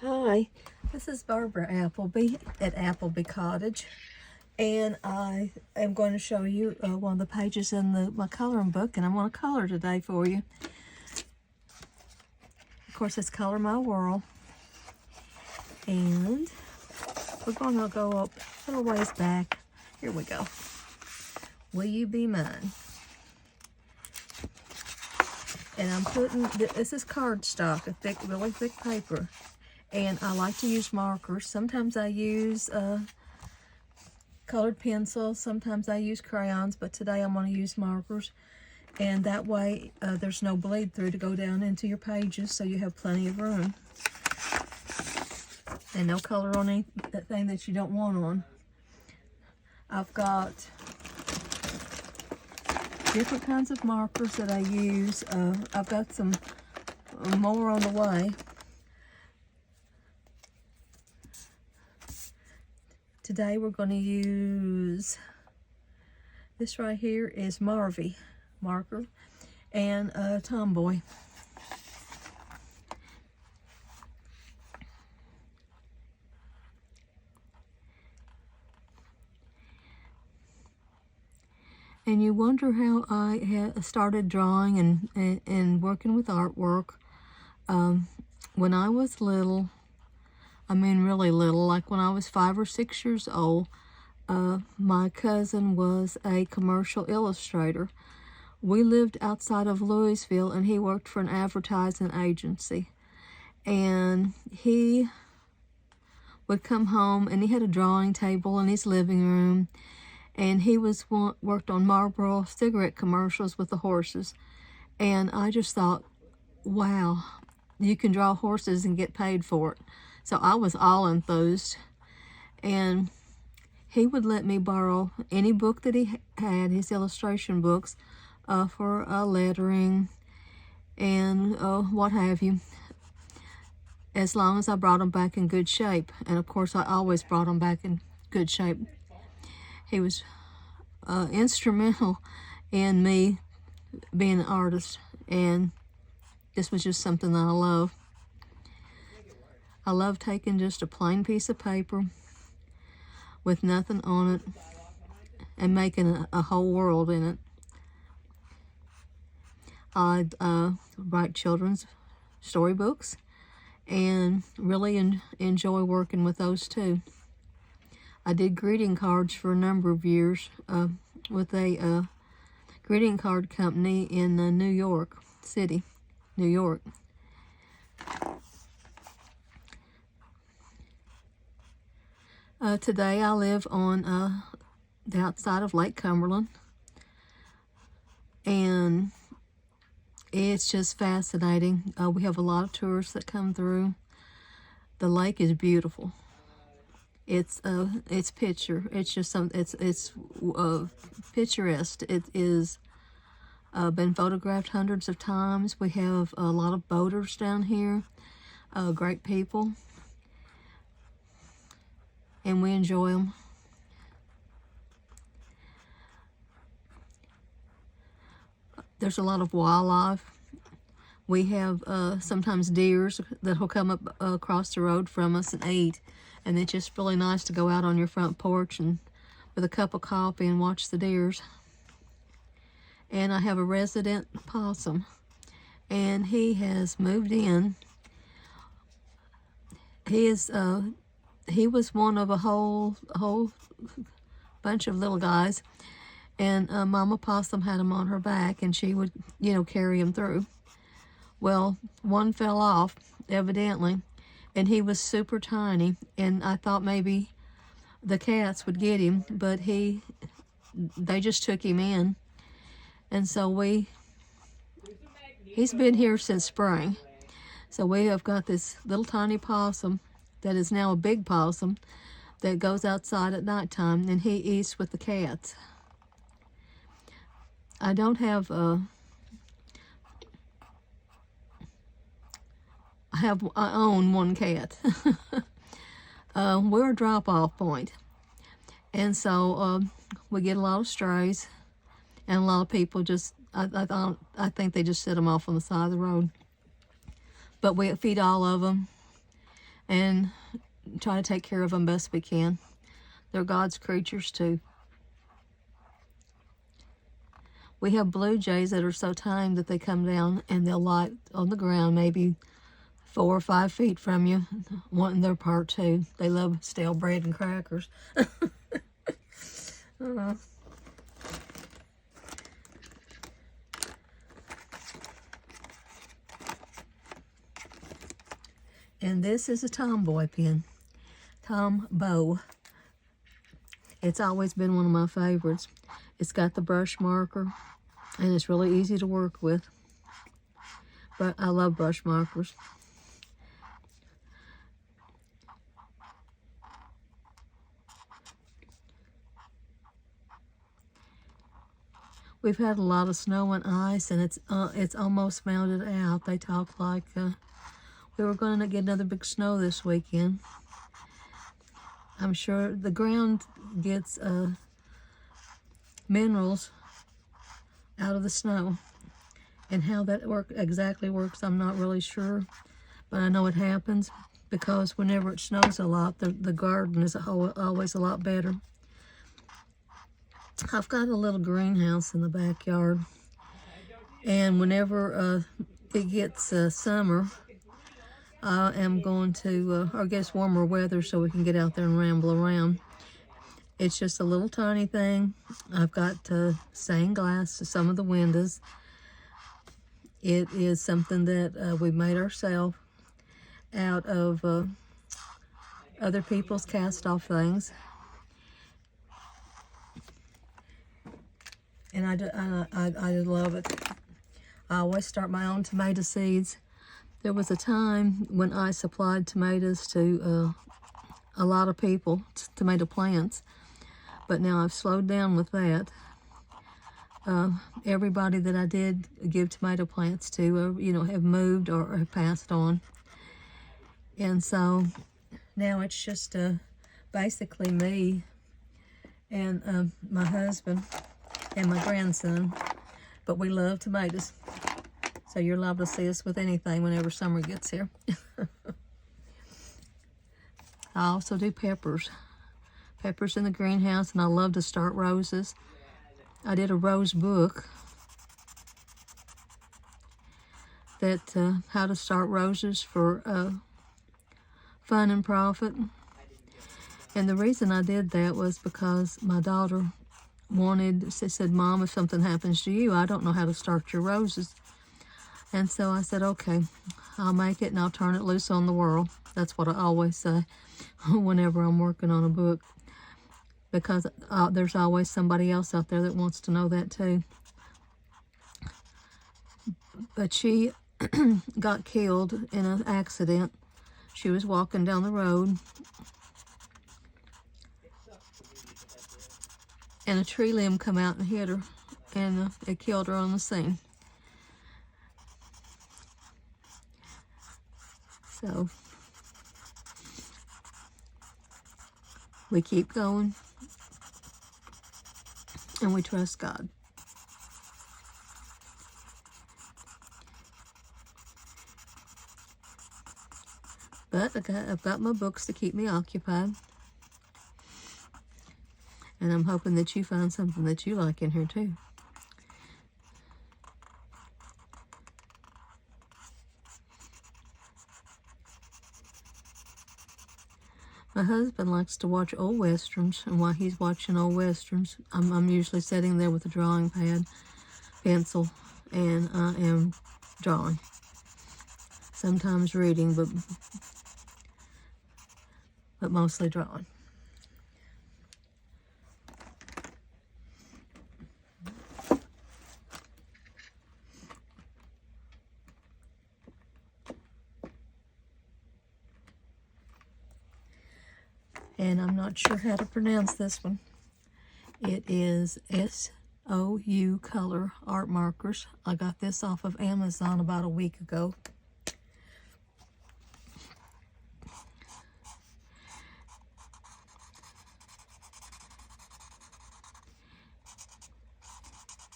Hi, this is Barbara Appleby at Appleby Cottage, and I am going to show you one of the pages in my coloring book, and I'm going to color today for you. Of course, it's Color My World, and we're going to go up a little ways back. Here we go. Will You Be Mine? And I'm putting, this is cardstock, a thick, really thick paper. And I like to use markers. Sometimes I use colored pencils. Sometimes I use crayons, but today I'm going to use markers. And that way there's no bleed through to go down into your pages, so you have plenty of room. And no color on anything that you don't want on. I've got different kinds of markers that I use. I've got some more on the way. Today we're going to use, this right here is Marvy marker and Tomboy. And you wonder how I started drawing and working with artwork. When I was little, I mean really little, like when I was 5 or 6 years old, my cousin was a commercial illustrator. We lived outside of Louisville, and he worked for an advertising agency. And he would come home, and he had a drawing table in his living room, and he worked on Marlboro cigarette commercials with the horses. And I just thought, wow, you can draw horses and get paid for it. So I was all enthused, and he would let me borrow any book that he had, his illustration books, for lettering and what have you, as long as I brought them back in good shape. And of course, I always brought them back in good shape. He was instrumental in me being an artist, and this was just something that I love. I love taking just a plain piece of paper with nothing on it and making a whole world in it. I write children's storybooks and really enjoy working with those too. I did greeting cards for a number of years with a greeting card company in New York City, New York. Today I live on the outside of Lake Cumberland, and it's just fascinating. We have a lot of tourists that come through. The lake is beautiful. It's picture. It's just it's picturesque. It is been photographed hundreds of times. We have a lot of boaters down here. Great people. And we enjoy them. There's a lot of wildlife. We have sometimes deers that will come up across the road from us and eat, and it's just really nice to go out on your front porch and with a cup of coffee and watch the deers. And I have a resident possum, and he has moved in. He was one of a whole bunch of little guys, and Mama Possum had him on her back, and she would, carry him through. Well, one fell off, evidently, and he was super tiny, and I thought maybe the cats would get him, but they just took him in, and so he's been here since spring. So we have got this little tiny possum that is now a big possum that goes outside at nighttime, and he eats with the cats. I don't have I own one cat. We're a drop-off point, and so we get a lot of strays, and a lot of people just I think they just set them off on the side of the road. But we feed all of them. and try to take care of them best we can. They're God's creatures too. We have blue jays that are so tame that they come down and they'll light on the ground maybe 4 or 5 feet from you, wanting their part too. They love stale bread and crackers. And this is a tomboy pen, Tombow. It's always been one of my favorites. It's got the brush marker, and it's really easy to work with. But I love brush markers. We've had a lot of snow and ice, and it's almost melted out. They talk like we were going to get another big snow this weekend. I'm sure the ground gets minerals out of the snow, and how that exactly works, I'm not really sure, but I know it happens because whenever it snows a lot, the garden is always a lot better. I've got a little greenhouse in the backyard, and whenever it gets summer, I am going to, or gets warmer weather so we can get out there and ramble around. It's just a little tiny thing. I've got stained glass to some of the windows. It is something that we made ourselves out of other people's cast-off things. And I love it. I always start my own tomato seeds. There was a time when I supplied tomatoes to a lot of people, tomato plants, but now I've slowed down with that. Everybody that I did give tomato plants to, have moved or have passed on. And so now it's just basically me and my husband and my grandson, but we love tomatoes. So you're liable to see us with anything whenever summer gets here. I also do peppers. Peppers in the greenhouse, and I love to start roses. I did a rose book that how to start roses for fun and profit. And the reason I did that was because my daughter said, Mom, if something happens to you, I don't know how to start your roses. And so I said, okay, I'll make it and I'll turn it loose on the world. That's what I always say whenever I'm working on a book, because there's always somebody else out there that wants to know that too. But she got killed in an accident. She was walking down the road, and a tree limb come out and hit her, and it killed her on the scene. So we keep going, and we trust God. But I've got my books to keep me occupied. And I'm hoping that you find something that you like in here too. My husband likes to watch old westerns, and while he's watching old westerns, I'm usually sitting there with a drawing pad, pencil, and I am drawing. Sometimes reading, but mostly drawing. And I'm not sure how to pronounce this one. It is SOU Color Art Markers. I got this off of Amazon about a week ago.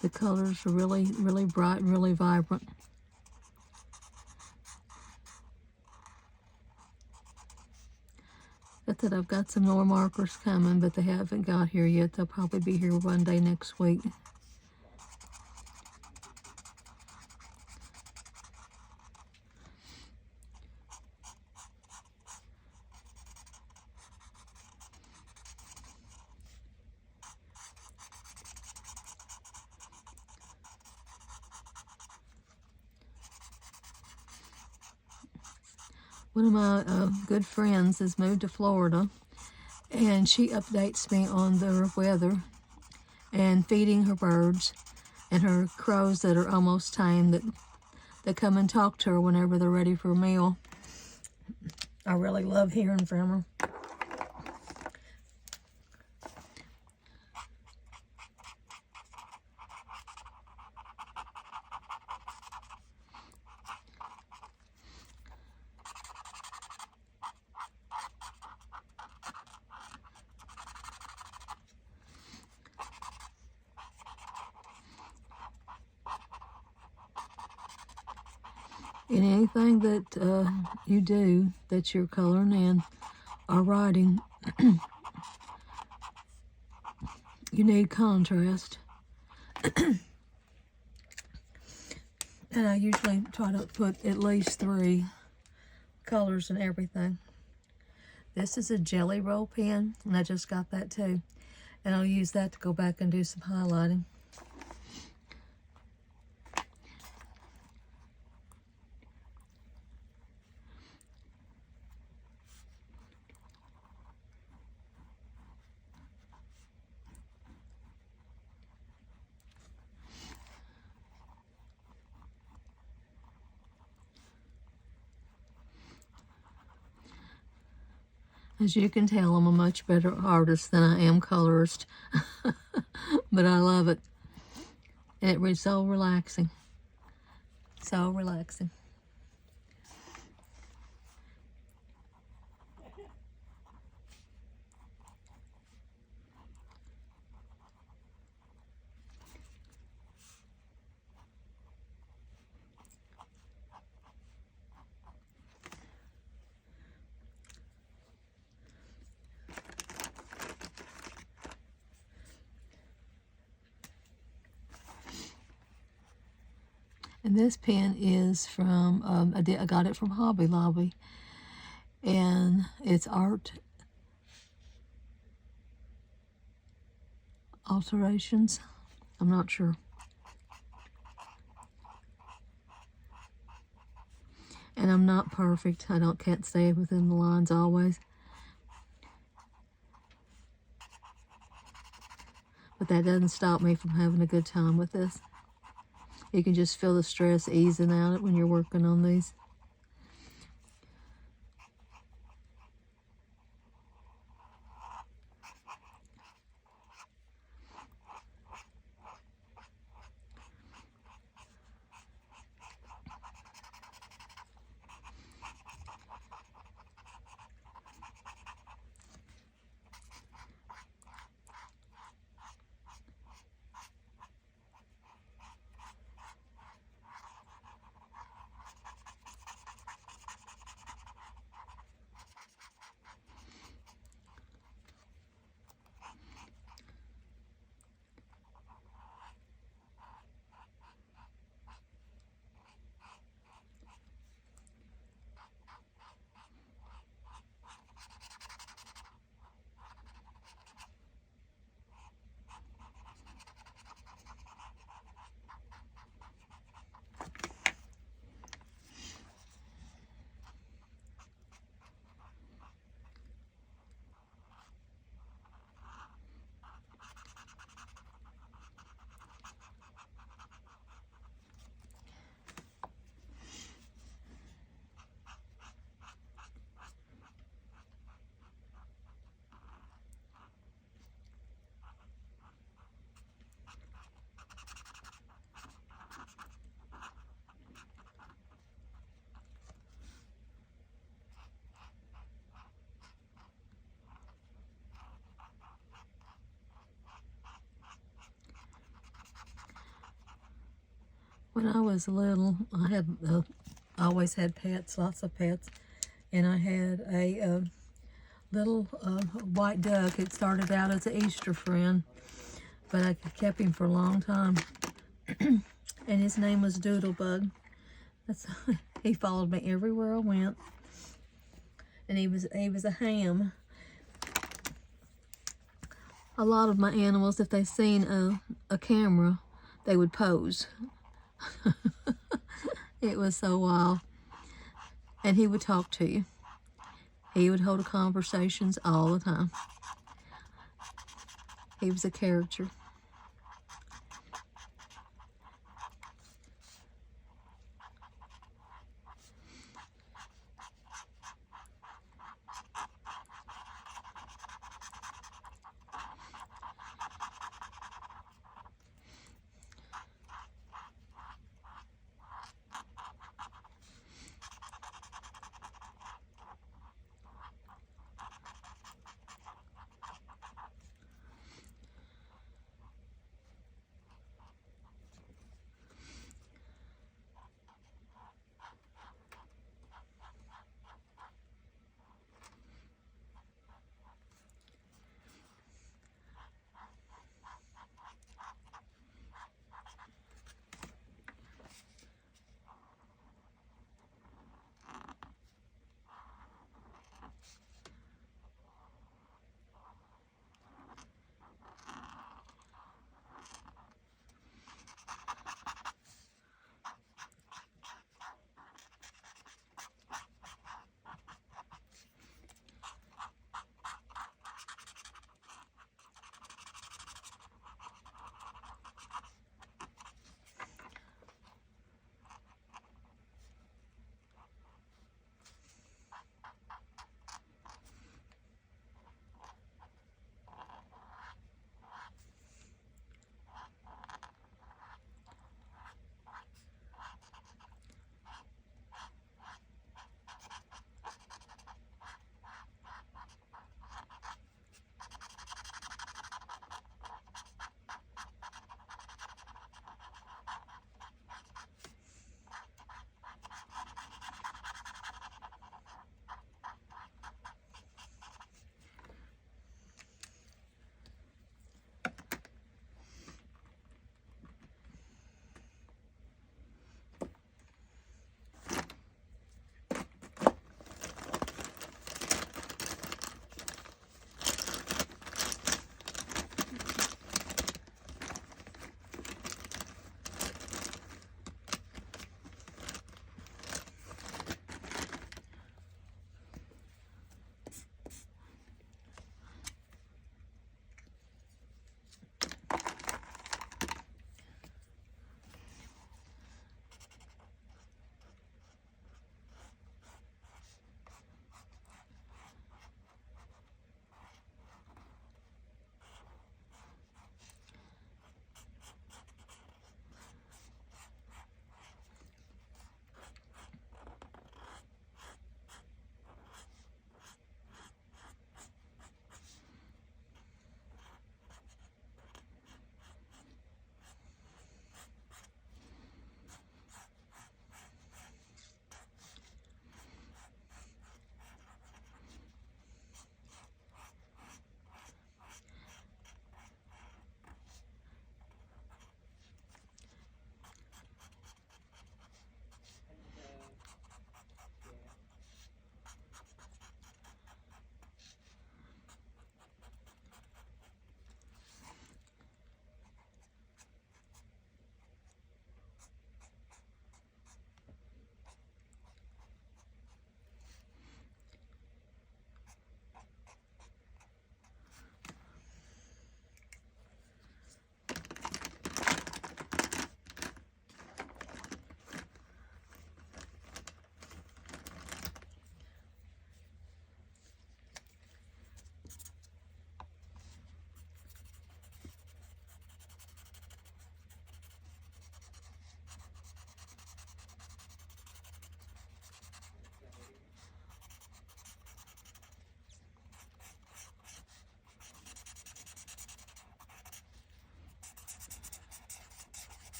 The colors are really, really bright and really vibrant. But that I've got some more markers coming, but they haven't got here yet. They'll probably be here one day next week. One of my good friends has moved to Florida, and she updates me on the weather and feeding her birds and her crows that are almost tame that come and talk to her whenever they're ready for a meal. I really love hearing from her. In anything that you do, that you're coloring in or writing, you need contrast. And I usually try to put at least 3 colors in everything. This is a jelly roll pen, and I just got that too. And I'll use that to go back and do some highlighting. As you can tell, I'm a much better artist than I am colorist, but I love it. And it was so relaxing, so relaxing. And this pen is from, I got it from Hobby Lobby. And it's art alterations. I'm not sure. And I'm not perfect. Can't stay within the lines always. But that doesn't stop me from having a good time with this. You can just feel the stress easing out when you're working on these. When I was little, I always had pets, lots of pets, and I had a little white duck. It started out as an Easter friend, but I kept him for a long time. And his name was Doodlebug. He followed me everywhere I went. And he was a ham. A lot of my animals, if they seen a camera, they would pose. It was so wild. And he would talk to you. He would hold conversations all the time. He was a character.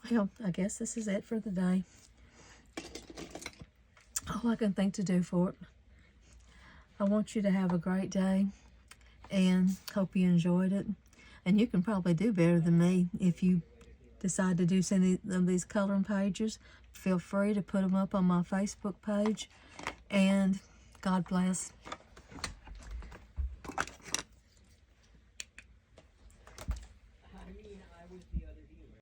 Well, I guess this is it for the day. All I can think to do for it. I want you to have a great day and hope you enjoyed it. And you can probably do better than me if you decide to do some of these coloring pages. Feel free to put them up on my Facebook page. And God bless.